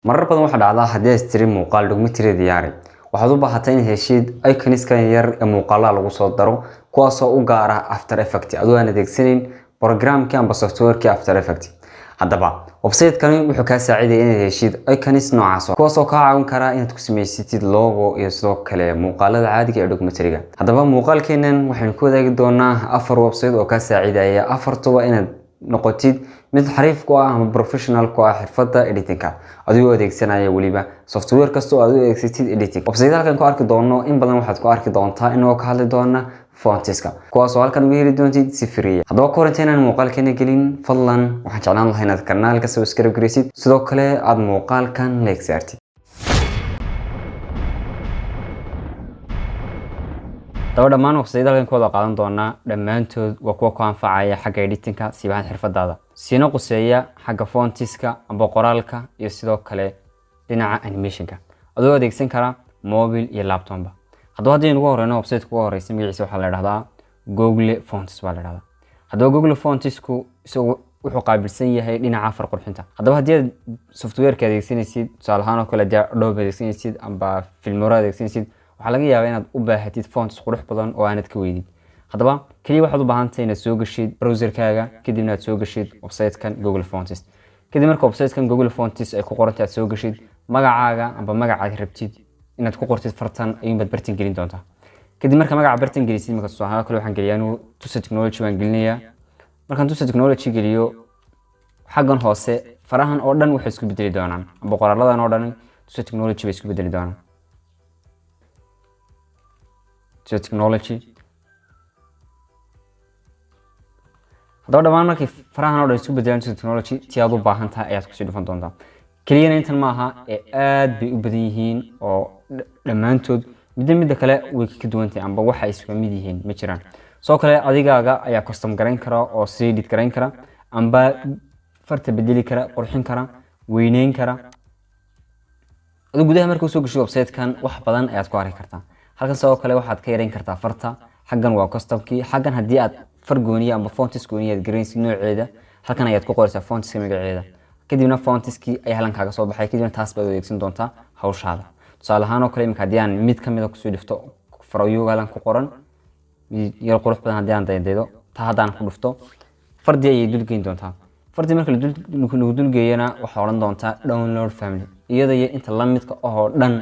marar badan waxa dhacda haddii stream muuqaal documentary diyaari waxaad u baahatay in heshiid iconskan yar ee muuqaalaha lagu soo daro kuwaas oo u gaar ah After Effects adoo aan adeegsanin programkii amba softwareki After Effects. haddaba website-kani wuxuu ka saacidayaa in heshiid icons noocaas ah kuwaas oo ka caawin kara inaad ku sameysatid logo iyo sidoo kale muuqaalada caadiga ee documentary-ga. haddaba muuqaalkeenan waxaan ku wadaagi doonaa 4 website oo ka saacidaya afartuba inaad noqotid mid xariif ku ah ama professional ku ah xirfadda editing-ka adigoo adeegsanaya waliba software kasto aad u adeegsatid editing. website halkan ku arki doono in badan waxaad ku arki doontaa inoo ka hadli doona fontiska kuwaas oo halkan uga heli doontid si free. haddaba ka hor intaynan muuqaalkeena gelin fadlan waxaan jeclaan lahaa inaad kanaalka subscribe gareysid sidoo kale aad muuqaalkan like saartid. dhammaan website halkan ku wada qaadan doonaa dhammaantood waa kuwa ku anfacaya xagga editing-ka siibaan xirfadaada siina quseeya xagga fontiska amba qoraalka iyo sidoo kale dhinaca animation-ka adoo adeegsan kara mobile iyo laptop-ba. haddaba haddii ugu horeyno website ugu horeysa magaciisa waxaa la yiraahdaa Google Fonts baa la yiraahdaa. haddaba Google Fontsku isagu wuxuu qaabilsan yahay dhinaca far qurxinta. haddaba haddii aad software-ka adeegsanaysid tusaale ahaan oo kale Adobe adeegsanaysid amba Filmora adeegsanaysid waxaa laga yaabaa inaad u baahatid fonts qurux badan oo aanad ka weydin. haddaba kaliya waxaad u baahan tahay inaad soo gashid browser-kaaga kadibna aad soo gashid website-kan Google Fonts. kadib marka website-kan Google Fonts ay ku qorantahay aad soo gashid magacaaga amba magacaad rabtid inaad ku qortid fartan ayuunbaad bartan gelin doontaa. kadib marka magaca bartan gelisid marka tusaale kale waxaan geliyaa inuu Tusa Technology waan gelinayaa. markaan Tusa Technology geliyo xaggan hoose farahan oo dhan waxay isku bedeli doonaan amba qoraaladan oo dhan Tusa Technology bay isku bedeli doonaan. Technology. haddaba dhammaan markay farahan oo dhan isku bedelaan technology ti aad u baahan tahay ayaad kusii dhufan doontaa. keliyana intan maaha ee aad bay u badan yihiin oo dhammaantood midda kale way ka duwan tahay amba waxa ay isku mid yihiin ma jiraan. soo kale adigaaga ayaa custom gareyn kara oo sii edit gareyn kara amba farta bedeli kara qurxin kara weyneyn kara. adigu gudaha markuu soo gasho website-kan wax badan ayaad ku arki kartaa. halkan sidoo kale waxaad ka yareyn kartaa farta xaggan waa custom-kii xaggan haddii aad far gooniya amba fonts gooniya aad gareysid nooceeda halkan ayaad ku qoraysaa fonts magaceeda kadibna fonts-kii ay halkan kaaga soo baxay kadibna taas baad adeegsan doontaa hawshaada. tusaale ahaan oo kale imika haddii aan mid ka mid ah kusoo dhifto farayuga halkan ku qoran yar qurux badan haddii aan daydeedo taa haddaan ku dhufto fardii ayay dulgeyn doontaa. fardii marka lagu dulgeeyana waxaa odhan doontaa download family iyada iyo inta la midka oo dhan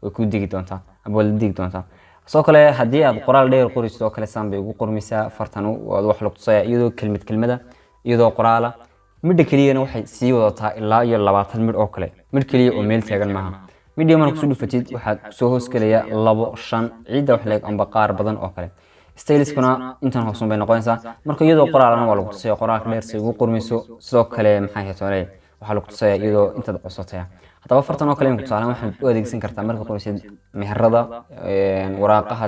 way ku digi doontaa aba la digi doontaa. soo kale haddii aad qoraal dheer qorisid oo kale saan bay ugu qormaysaa fartan wax lagu tusaya iyadoo kelmada iyadoo qoraala midda keliyana waxay sii wadataa ilaa iyo 20 mid oo kale mid kaliya oo meel taagan maaha. midda marka soo dhufatid waxaad soo hoos galaya 2 5 ciida wax leeg amba qaar badan oo kale. styliskuna intan hoosun bay noqonaysaa marka iyadoo qoraalana waa lagu tusaya qoraalka dheer si ugu qormayso sidoo kale maxay haytoonay waxa lagu tusaya iyadoo intaad cusubtay. haddaba fartan oo kale in tusaale waxaad u adeegsan kartaa marka qoraysid meherada waraaqaha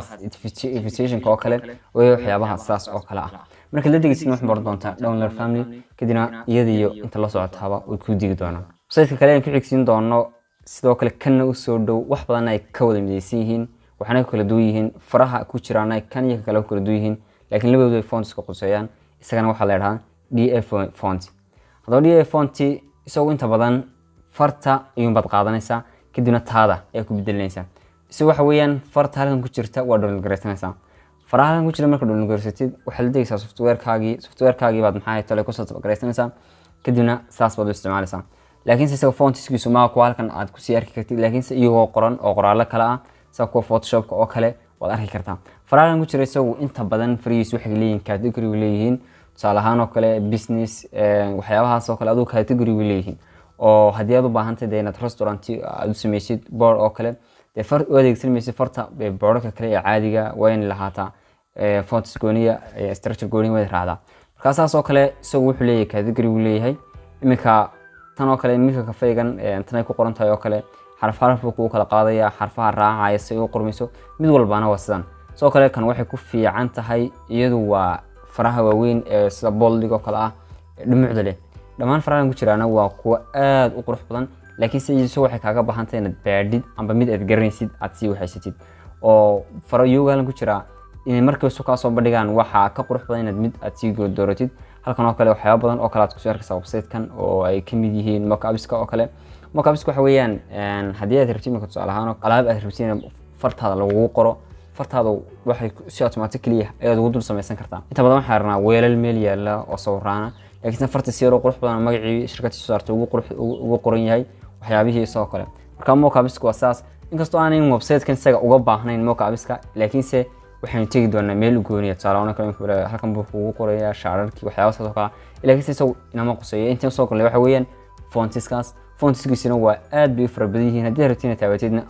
invitation oo kale way waxyaabaha saas oo kale ah. marka la degisid wax baran doontaa download family kadibna iyadiyo inta la socotaaba way ku digi doonaan. website-ka kale aan ku xigsiin doono sidoo kale kana u soo dhow wax badan ay ka wada midaysan yihiin waxaana kala duwan yihiin faraha ku jiraan ay kan iyo kala kala duwan yihiin laakiin labadooda fonts ka quseeyaan isagana waxa la yiraahdaa DF font. haddaba DF font isagu inta badan farta ayuu bad qaadanaysaa kadibna taada ay ku bedelinaysaa. si waxa weeyaan farta halkan ku jirta waa download gareysanaysaa faraha halkan ku jira marka download gareysatid waxa la dhigaysaa software-kaagii baad maxay tahay ku soo gareysanaysaa kadibna saas baad u isticmaalaysaa. laakiin isaga fontiskiisu ma ku halkan aad ku sii arki kartid laakiin iyagoo qoran oo qoraalo kala ah sida kuwa Photoshop oo kale waad arki kartaa. farahan ku jira isagu inta badan freeze waxay leeyihiin category leeyihiin tusaale ahaan oo kale business waxyaabahaas oo kale adoo category leeyihiin oo haddii aad u baahan tahay inaad restaurant aad u sameysid board oo kale dee far u adeegsanaysid farta boardka kale ee caadiga waa in lahaataa fonts gooniya structure gooniya way raacdaa. markaas oo kale isagu wuxuu leeyahay category uu leeyahay. imika tan oo kale imika kafeegan tan ay ku qoran tahay oo kale xarf ku kala qaadaya xarfaha raacaya si uu qormayso mid walbaana waa sidan. soo kale kan waxay ku fiican tahay iyadu waa faraha waaweyn ee sida bold oo kale ah dhumucda leh. dhammaan farahan ku jiraana waa kuwa aad u qurux badan laakiin sidoo waxay kaaga baahan tahay inaad baadhid amba mid aad garanaysid aad sii waxaysatid oo farayuga halkan ku jira inay markay soo ka soo bandhigaan waxa ka qurux badan inaad mid aad sii dooratid. halkan oo kale waxyaabo badan oo kale aad ku soo arkaysaa website-kan oo ay ka mid yihiin mock-upska oo kale mockups waxa weeyaan haddii aad rabtid marka tusaale ahaan alaab aad rabtid in fartaada lagu qoro fartaada waxay si automatically ayaad ugu dul samaysan kartaa inta badan waxaan rabnaa weelal meel yaala oo sawiraana laakiin farta si yar oo qurux badan magacii shirkadda soo saartay ugu qoran yahay waxyaabihii soo kale marka mockups waa saas inkastoo aanay website-kan isaga uga baahnayn mockups-ka laakiinse waxaan tagi doonaa meel u gooniya tusaale kale halkan buu ugu qorayaa shaararkii waxyaabaha soo kale laakiinse isagu inama quseeyo inta soo kale waxa weeyaan fontskiisuna waa aad bay u fara badan yihiin haddii rabtiin taabatidna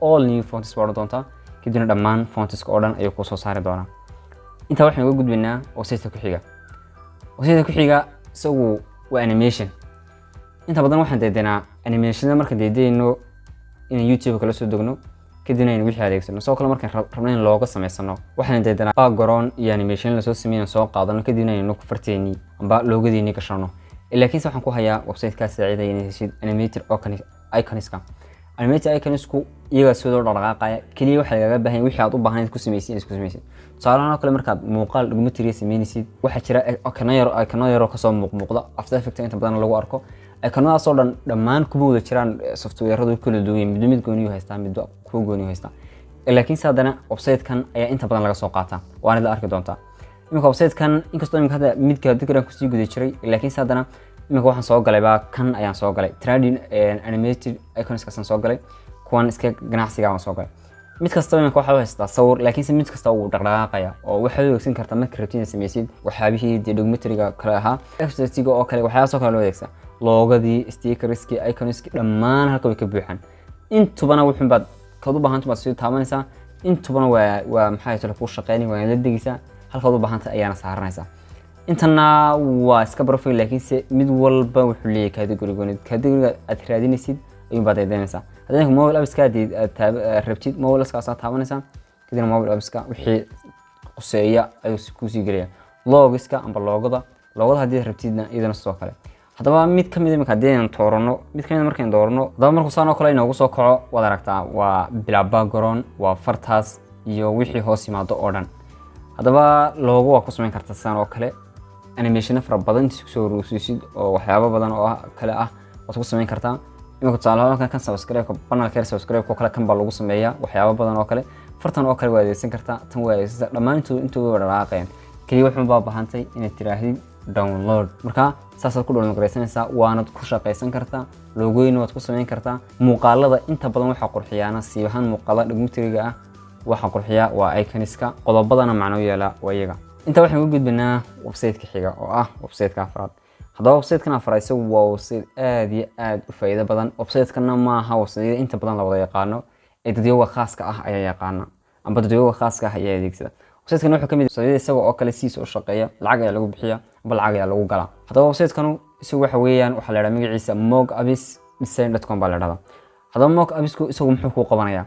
all new fonts waa doontaa kadibna dhammaan fontska oo dhan ayuu ku soo saari doonaa inta waxaan uga gudbinaa website-ka ku xiga isagu waa animation inta badan waxaan deedeynaa animation marka deedeyno in YouTube kala soo degno kadibna in wixii adeegsano soo kale markaan rabno in looga sameysano waxaan deedeynaa background iyo animation la soo sameeyay soo qaadano kadibna inuu ku farteeni amba loogadeeni ka shaqno laakiin waxaan ku hayaa website-ka saaciidaya inay heshid animated icons-ka animated icons-ku iyaga sidoo dhaqaaqaya kaliya waxa laga baahan yahay wixii aad u baahnayd ku sameeyay isku sameeyay tusaale kale marka muuqaal documentary sameynaysid waxa jira icon yar oo ka soo muuqda After Effects inta badan lagu arko iconadaas oo dhan dhammaan kuwa wada jiraan software-radu kala duwan mid gooniyo haystaa mid kuwa gooniyo haystaa laakiin saadana website-kan ayaa inta badan laga soo qaataa waana la arki doontaa imika website-kan inkastoo imika hadda midka dikran ku sii guday jiray laakiin saadana imika waxaan soo galay kan ayaan soo galay trending animated icons-ka soo galay kuwan iska ganacsiga aan soo galay mid kasta imika waxa haystaa sawir laakiin mid kasta uu dhaqdhaqaaqaya oo waxa loo adeegsan kartaa marka rabtiin sameeysid waxyaabihii documentary-ga kale ahaa FTP-ga oo kale waxyaabo soo kale loo adeegsan loogadii stickerski iconski dhammaan halka way ka buuxaan intubana wuxuu baad kadu baahantu baad soo taabanaysaa intubana waa maxay tahay ku shaqeynay waa la degaysaa halka u baahanta ayaana saaranaysaa intana waa iska profile laakiinse mid walba wuxuu leeyahay category aad raadinaysid ayuu baad eedeynaysaa haddii mobile apps ka aad rabtid mobile apps ka taabanaysaa kadibna mobile apps ka wixii quseeya ayuu ku sii galaya logiska amba loogada haddii rabtidna iyadana soo kale hadaba mid kamid ah markaan toorano markaan doorano hadaba markuu saan oo kale inoogu soo kaco wada aragtaa waa bila background waa fartaas iyo wixii hoos yimaado oo dhan hadaba loogu waa ku sameyn kartaa saan oo kale animation fara badan isku soo ruusisid oo waxyaabo badan oo kale ah waad ku sameyn kartaa imika tusaale kan subscribe panelka subscribe ko kale kan baa lagu sameeyaa waxyaabo badan oo kale fartan oo kale waa adeegsan kartaa tan waa adeegsan dhammaantood intuu wada dhaqaaqeen kaliya wuxuu baahantay inaad tiraahid download marka saas ku download gareysanaysaa waana ku shaqeysan kartaa loogooyin waad ku sameyn kartaa muuqaalada inta badan waxa qurxiyana si ahaan muuqaalada documentary-ga ah waxa qurxiya waa icons-ka qodobadana macno yeela wayaga inta waxaan ugu gudbinaa website-ka xiga oo ah website-ka afraad hadaba website-kan afraad waa website aad iyo aad u faa'iido badan website-kana ma aha website inta badan la wada yaqaano ee dadweynaha khaaska ah ayaa yaqaana amba dadweynaha khaaska ah ayaa adeegsada website-kan wuxuu kamid yahay isaga oo kale si soo shaqeeya lacag ayaa lagu bixiyaa amba lacag ayaa lagu galaa hadaba website-kan isagu waxa weeyaan waxa la yiraahdaa magaciisa mockups.design.com baa la yiraahdaa hadaba mockups-ku isagu muxuu ku qabanayaa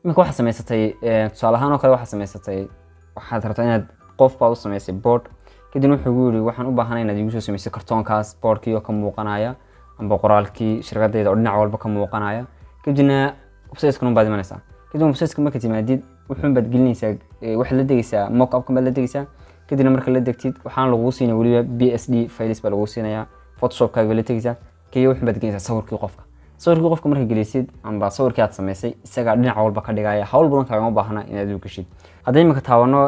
imika waxa sameysatay tusaale ahaan oo kale waxa sameysatay waxaad rabtaa inaad qof baad u sameysay board kadib wuxuu ugu yiri waxaan u baahanahay inaad igu soo sameysay kartoonkaas boardkii oo ka muuqanaya amba qoraalkii shirkadeeda oo dhinac walba ka muuqanaya kadibna website-kan baad imanaysaa kadib website-ka marka timaadid wuxuu baad gelinaysaa waxa la degaysaa mockup-ka baad la degaysaa kadibna marka la degtid waxaan lagu siinaa waliba PSD files baa lagu siinayaa Photoshop-ka la tegaysaa kaliya wuxuu baad gelinaysaa sawirkii qofka marka gelisid amba sawirkii aad sameysay isaga dhinac walba ka dhigaya hawl badan kaaga baahna inaad u gashid haddii imika taabano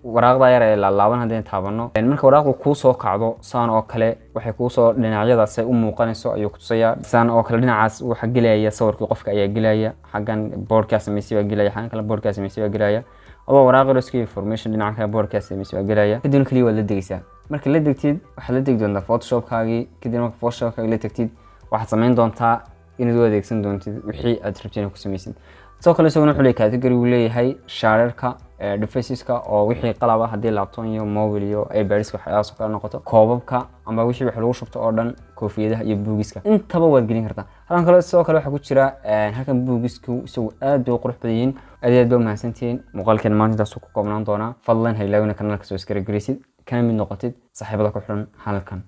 waraaqda yar ee laaban haddii taabano marka waraaqdu ku soo kacdo saan oo kale waxay ku soo dhinacyadaas ay u muuqanayso ayuu ku tusayaa saan oo kale dhinacaas waxa gelaya sawirkii qofka ayaa gelaya xagan boardka sameysay waa gelaya xagan kale boardka sameysay waa gelaya oo waraaqda iska information dhinaca kale boardka sameysay waa gelaya kadib kaliya waa la degaysaa marka la degtid waxa la degi doontaa Photoshop-kaagii kadib marka Photoshop-kaaga la tagtid waxaad sameyn doontaa inaad u adeegsan doontid wixii aad rabteen ku sameysid soo kale isaguna wuxuu leeyahay category uu leeyahay shaararka deviceska oo wixii qalab ah hadii laptop iyo mobile iyo iPad waxyaabo soo kala noqoto koobabka ama wixii wax lagu shubto oo dhan koofiyadaha iyo buugiska intaba waad gelin kartaa halkan kale soo kale waxa ku jira halkan buugisku isagu aad u qurux badan yihiin aad u mahadsantiin muuqaalkan maanta ku koobnaan doona fadlan ha ilaawina kanaalka subscribe gareysid kana mid noqotid saaxiibada ku xiran halkan